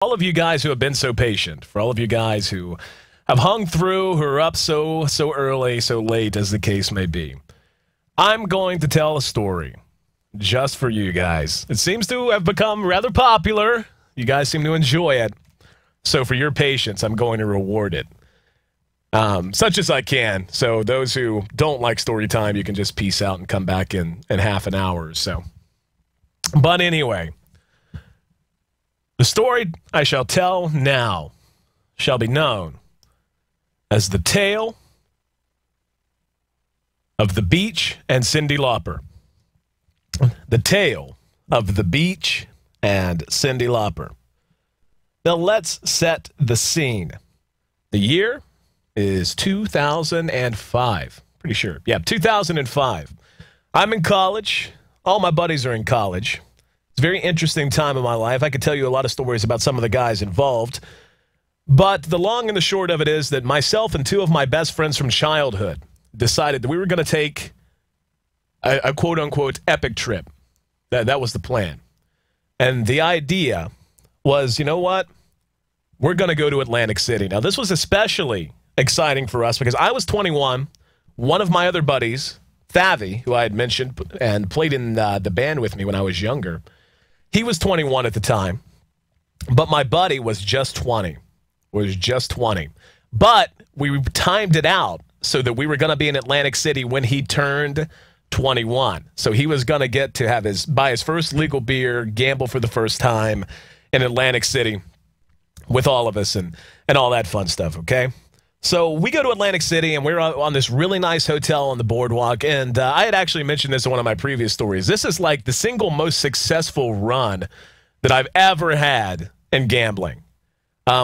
all of you guys who have been so patient, for all of you guys who have hung through, who are up so early, so late, as the case may be, I'm going to tell a story just for you guys. It seems to have become rather popular. You guys seem to enjoy it. So for your patience, I'm going to reward it. Such as I can. So those who don't like story time, you can just peace out and come back in half an hour or so. But anyway, the story I shall tell now shall be known as the tale of the beach and Cyndi Lauper. The tale of the beach and Cyndi Lauper. Now let's set the scene. The year is 2005. Pretty sure. Yeah, 2005. I'm in college. All my buddies are in college. It's a very interesting time in my life. I could tell you a lot of stories about some of the guys involved. But the long and the short of it is that myself and two of my best friends from childhood decided that we were going to take a quote-unquote epic trip. That was the plan. And the idea was, you know what? We're going to go to Atlantic City. Now, this was especially exciting for us because I was 21. One of my other buddies, Thavi, who I had mentioned and played in the band with me when I was younger, he was 21 at the time. But my buddy was just 20. But we timed it out so that we were going to be in Atlantic City when he turned 21. So he was going to get to buy his first legal beer, gamble for the first time in Atlantic City with all of us and all that fun stuff, okay? So we go to Atlantic City, and we're on this really nice hotel on the boardwalk, and I had actually mentioned this in one of my previous stories. This is like the single most successful run that I've ever had in gambling.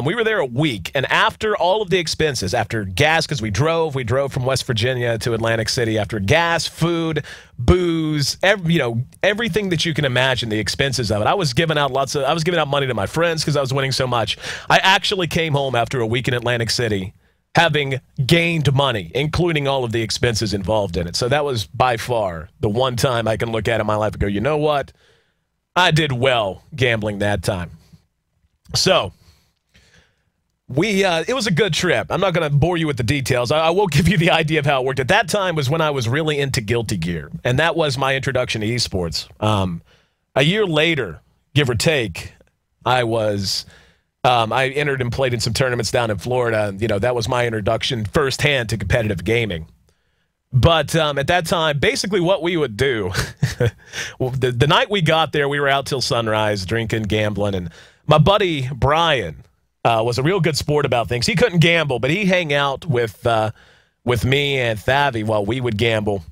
We were there a week, and after all of the expenses, after gas, because we drove from West Virginia to Atlantic City, after gas, food, booze, everything that you can imagine, the expenses of it. I was giving out money to my friends because I was winning so much. I actually came home after a week in Atlantic City having gained money, including all of the expenses involved in it. So that was by far the one time I can look at in my life and go, you know what? I did well gambling that time. So it was a good trip. I'm not going to bore you with the details. I will give you the idea of how it worked. At that time was when I was really into Guilty Gear, and that was my introduction to esports. A year later, give or take, I entered and played in some tournaments down in Florida. And, that was my introduction firsthand to competitive gaming. But at that time, basically what we would do, well, the night we got there, we were out till sunrise, drinking, gambling, and my buddy Brian was a real good sport about things. He couldn't gamble, but he'd hang out with me and Thavi while we would gamble.